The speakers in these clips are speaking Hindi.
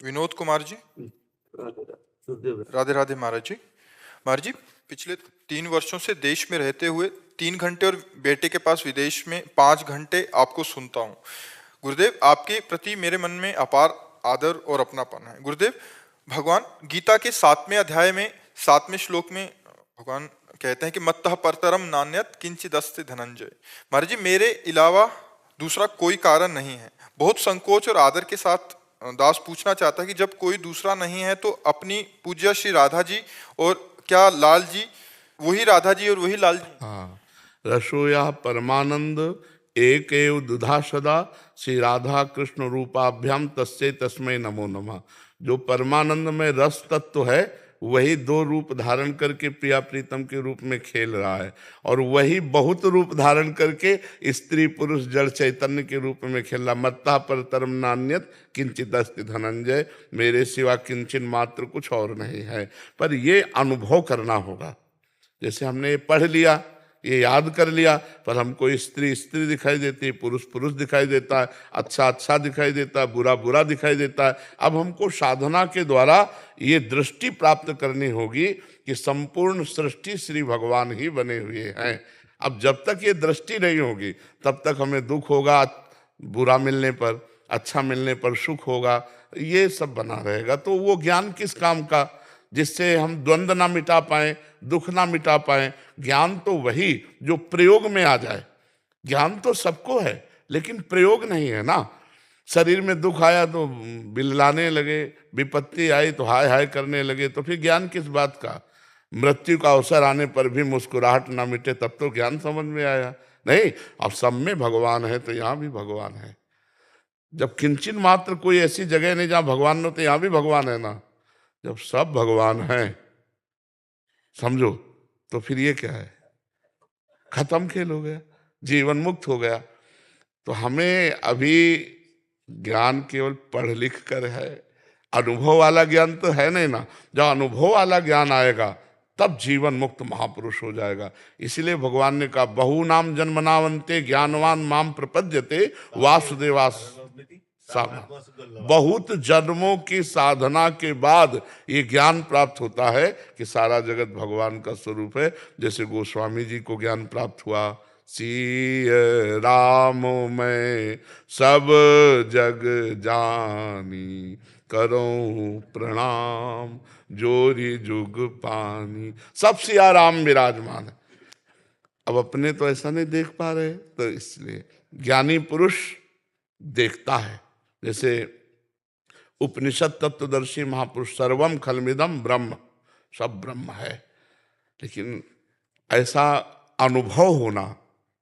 विनोद कुमार जी। राधे राधे महाराज जी। महाराज जी, पिछले 3 वर्षों से देश में रहते हुए 3 घंटे और बेटे के पास विदेश में 5 घंटे आपको सुनता हूँ। गुरुदेव, आपके प्रति मेरे मन में अपार आदर और अपनापन है। गुरुदेव, भगवान गीता के 7वें अध्याय में 7वें श्लोक में भगवान कहते हैं कि मत्तः परतरम नान्यत किंचिदस्ति धनंजय। महाराज जी, मेरे अलावा दूसरा कोई कारण नहीं है। बहुत संकोच और आदर के साथ दास पूछना चाहता है कि जब कोई दूसरा नहीं है तो अपनी पूज्य श्री राधा जी और क्या लाल जी, वही राधा जी और वही लाल जी? हाँ, रसोया परमानंद एक एव दुधा सदा श्री राधा कृष्ण रूपाभ्याम तस्से तस्मै नमो नमः। जो परमानंद में रस तत्व है वही 2 रूप धारण करके प्रिया प्रीतम के रूप में खेल रहा है, और वही बहुत रूप धारण करके स्त्री पुरुष जड़ चैतन्य के रूप में खेल रहा। मत्ता पर तरम नान्यत किंचित अस्ति धनंजय, मेरे सिवा किंचन मात्र कुछ और नहीं है। पर ये अनुभव करना होगा। जैसे हमने ये पढ़ लिया, ये याद कर लिया, पर हमको स्त्री स्त्री दिखाई देती है, पुरुष पुरुष दिखाई देता है, अच्छा अच्छा दिखाई देता है, बुरा बुरा दिखाई देता है। अब हमको साधना के द्वारा ये दृष्टि प्राप्त करनी होगी कि संपूर्ण सृष्टि श्री भगवान ही बने हुए हैं। अब जब तक ये दृष्टि नहीं होगी तब तक हमें दुख होगा, बुरा मिलने पर, अच्छा मिलने पर सुख होगा, ये सब बना रहेगा। तो वो ज्ञान किस काम का जिससे हम द्वंद्व ना मिटा पाएं, दुख ना मिटा पाएं। ज्ञान तो वही जो प्रयोग में आ जाए। ज्ञान तो सबको है लेकिन प्रयोग नहीं है ना। शरीर में दुख आया तो बिललाने लगे, विपत्ति आई तो हाय हाय करने लगे, तो फिर ज्ञान किस बात का? मृत्यु का अवसर आने पर भी मुस्कुराहट ना मिटे तब तो ज्ञान समझ में आया नहीं। अब सब में भगवान है तो यहाँ भी भगवान है। जब किंचन मात्र कोई ऐसी जगह नहीं जहाँ भगवान हो तो यहाँ भी भगवान है ना। जब सब भगवान हैं समझो, तो फिर ये क्या है? खत्म खेल हो गया, जीवन मुक्त हो गया। तो हमें अभी ज्ञान केवल पढ़ लिख कर है, अनुभव वाला ज्ञान तो है नहीं ना। जब अनुभव वाला ज्ञान आएगा तब जीवन मुक्त महापुरुष हो जाएगा। इसलिए भगवान ने कहा बहु नाम जन्मनावंते ज्ञानवान माम प्रपद्यते वासुदेवास। बहुत जन्मों की साधना के बाद ये ज्ञान प्राप्त होता है कि सारा जगत भगवान का स्वरूप है। जैसे गोस्वामी जी को ज्ञान प्राप्त हुआ, सिय राम मैं सब जग जानी, करो प्रणाम जोरी जुग पानी। सब सिया राम विराजमान है। अब अपने तो ऐसा नहीं देख पा रहे, तो इसलिए ज्ञानी पुरुष देखता है। जैसे उपनिषद तत्वदर्शी महापुरुष सर्वम खलमिदम ब्रह्म, सब ब्रह्म है। लेकिन ऐसा अनुभव होना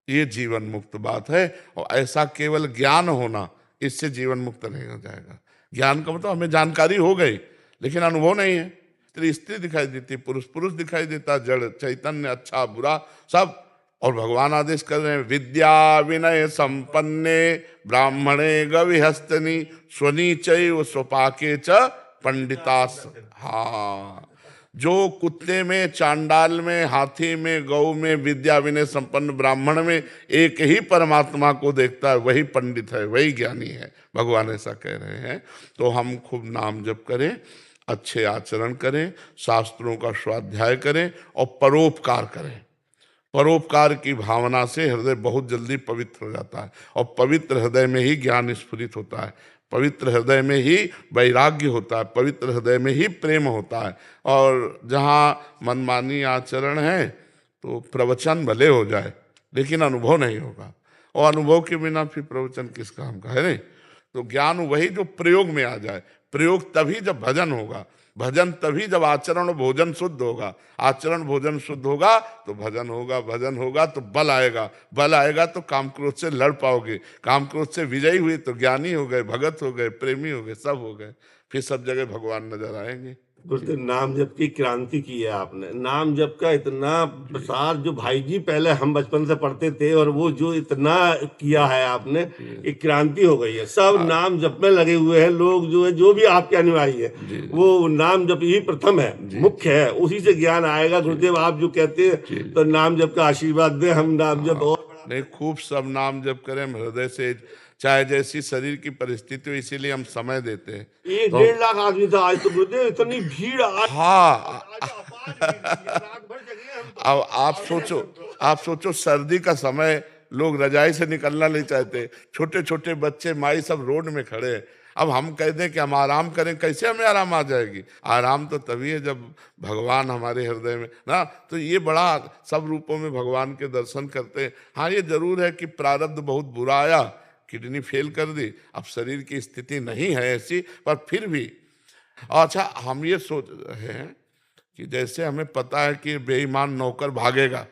ये जीवन मुक्त बात है, और ऐसा केवल ज्ञान होना इससे जीवन मुक्त नहीं हो जाएगा। ज्ञान का मतलब हमें जानकारी हो गई लेकिन अनुभव नहीं है। स्त्री स्त्री दिखाई देती, पुरुष पुरुष दिखाई देता, जड़ चैतन्य अच्छा बुरा सब। और भगवान आदेश कर रहे हैं विद्या विनय संपन्ने ब्राह्मणे गविहस्तनी स्वनीचैव स्वपाके च पंडितास। हाँ, जो कुत्ते में, चांडाल में, हाथी में, गौ में, विद्या विनय संपन्न ब्राह्मण में एक ही परमात्मा को देखता है, वही पंडित है, वही ज्ञानी है। भगवान ऐसा कह रहे हैं। तो हम खूब नाम जप करें, अच्छे आचरण करें, शास्त्रों का स्वाध्याय करें और परोपकार करें। परोपकार की भावना से हृदय बहुत जल्दी पवित्र हो जाता है, और पवित्र हृदय में ही ज्ञान स्फुरित होता है, पवित्र हृदय में ही वैराग्य होता है, पवित्र हृदय में ही प्रेम होता है। और जहाँ मनमानी आचरण है तो प्रवचन भले हो जाए लेकिन अनुभव नहीं होगा, और अनुभव के बिना फिर प्रवचन किस काम का है नहीं। तो ज्ञान वही जो प्रयोग में आ जाए। प्रयोग तभी जब भजन होगा, भजन तभी जब आचरण और भोजन शुद्ध होगा। आचरण भोजन शुद्ध होगा तो भजन होगा, भजन होगा तो बल आएगा, बल आएगा तो काम क्रोध से लड़ पाओगे, काम क्रोध से विजयी हुए तो ज्ञानी हो गए, भगत हो गए, प्रेमी हो गए, सब हो गए। फिर सब जगह भगवान नजर आएंगे। गुरुदेव, नाम जप की क्रांति की है आपने। नाम जप का इतना प्रसार जो भाई जी पहले हम बचपन से पढ़ते थे, और वो जो इतना किया है आपने, एक क्रांति हो गई है। सब नाम जप में लगे हुए हैं लोग, जो है जो भी आपके अनुयायी है वो नाम जप ही प्रथम है, मुख्य है, उसी से ज्ञान आएगा। गुरुदेव आप जो कहते हैं तो नाम जप का आशीर्वाद दे, हम नाम जप और नहीं, खूब सब नाम जप करें, हृदय से चाहे जैसी शरीर की परिस्थिति हो, इसीलिए हम समय देते हैं। 1-1.5 लाख आदमी था आज तो गुरुदेव, इतनी भीड़ आज हाँ, आज अपार भीड़ थी, रात भर जगे हम तो। अब आप सोचो सर्दी का समय, लोग रजाई से निकलना नहीं चाहते, छोटे छोटे बच्चे माई सब रोड में खड़े हैं। अब हम कह दें कि हम आराम करें, कैसे हमें आराम आ जाएगी? आराम तो तभी है जब भगवान हमारे हृदय में ना। तो ये बड़ा सब रूपों में भगवान के दर्शन करते हैं। हाँ, ये जरूर है कि प्रारब्ध बहुत बुरा आया, किडनी फेल कर दी, अब शरीर की स्थिति नहीं है ऐसी, पर फिर भी अच्छा हम ये सोच रहे हैं कि जैसे हमें पता है कि बेईमान नौकर भागेगा,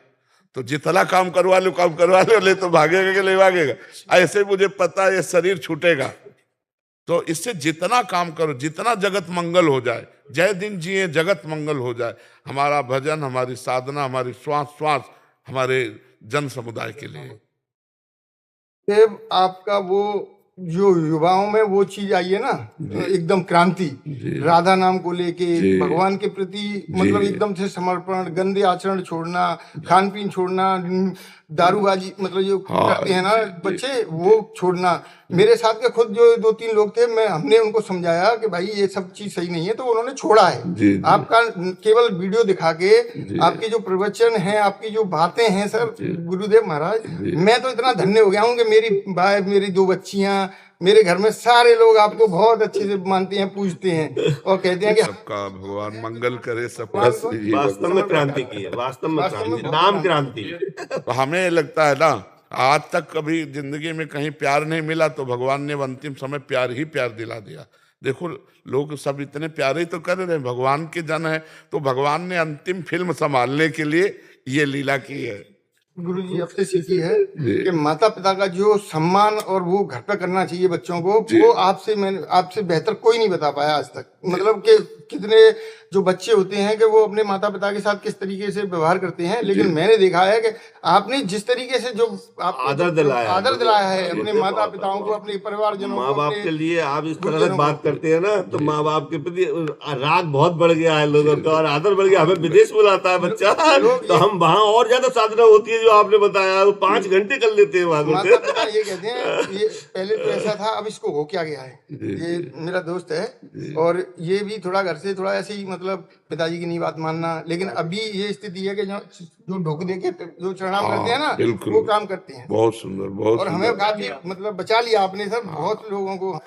तो जितना काम करवा लो, ले तो भागेगा कि नहीं भागेगा? ऐसे मुझे पता है ये शरीर छूटेगा, तो इससे जितना काम करो, जितना जगत मंगल हो जाए, जय दिन जिए जगत मंगल हो जाए। हमारा भजन, हमारी साधना, हमारी श्वास हमारे जन समुदाय के लिए। देव आपका वो जो युवाओं में वो चीज आई है ना, एकदम क्रांति, राधा नाम को लेके भगवान के प्रति मतलब एकदम से समर्पण, गंदे आचरण छोड़ना, खान पीन छोड़ना, दारूबाजी मतलब जो करते हैं ना बच्चे, वो छोड़ना। मेरे साथ के खुद जो 2-3 लोग थे, हमने उनको समझाया कि भाई ये सब चीज सही नहीं है, तो उन्होंने छोड़ा है। आपका केवल वीडियो दिखा के, आपके जो प्रवचन हैं, आपकी जो बातें हैं सर गुरुदेव महाराज, मैं तो इतना धन्य हो गया हूँ कि मेरी भाई, मेरी 2 बच्चियां, मेरे घर में सारे लोग आपको बहुत अच्छे से मानते हैं, पूजते हैं और कहते हैं कि सबका भगवान मंगल करे, सबका वास्तव में क्रांति की है, वास्तव में क्रांति, नाम क्रांति। तो हमें लगता है ना, आज तक कभी जिंदगी में कहीं प्यार नहीं मिला, तो भगवान ने अंतिम समय प्यार ही प्यार दिला दिया। देखो लोग सब इतने प्यारे ही तो कर रहे हैं, भगवान के जन है, तो भगवान ने अंतिम फिल्म संभालने के लिए ये लीला की है। गुरुजी आपसे सीखी है कि माता पिता का जो सम्मान और वो घर पे करना चाहिए बच्चों को, वो आपसे बेहतर कोई नहीं बता पाया आज तक। मतलब कि कितने जो बच्चे होते हैं कि वो अपने माता पिता के साथ किस तरीके से व्यवहार करते हैं, लेकिन मैंने देखा है कि आपने जिस तरीके से जो आदर दिलाया है अपने माता पिताओं को, अपने परिवारजनों को, माँ बाप के लिए आप इस तरह से बात करते हैं ना, तो माँ बाप के प्रति राग बहुत बढ़ गया है लोगों का, और आदर बढ़ गया। हमें विदेश बुलाता है बच्चा, तो हम वहाँ और ज्यादा साधना होती है, जो आपने बताया, वो 5 घंटे कर लेते हैं वहाँ। माता पिता ये कहते हैं, ये पहले तो ऐसा था, अब इसको हो क्या गया है। ये मेरा दोस्त है और ये भी थोड़ा घर से थोड़ा ऐसे ही मतलब पिताजी की नहीं बात मानना, लेकिन अभी ये स्थिति है कि जो ढोक दे के जो प्रणाम करते हैं ना, वो काम करते हैं। बहुत सुंदर, बहुत और हमें काफी मतलब बचा लिया आपने सर बहुत लोगों को।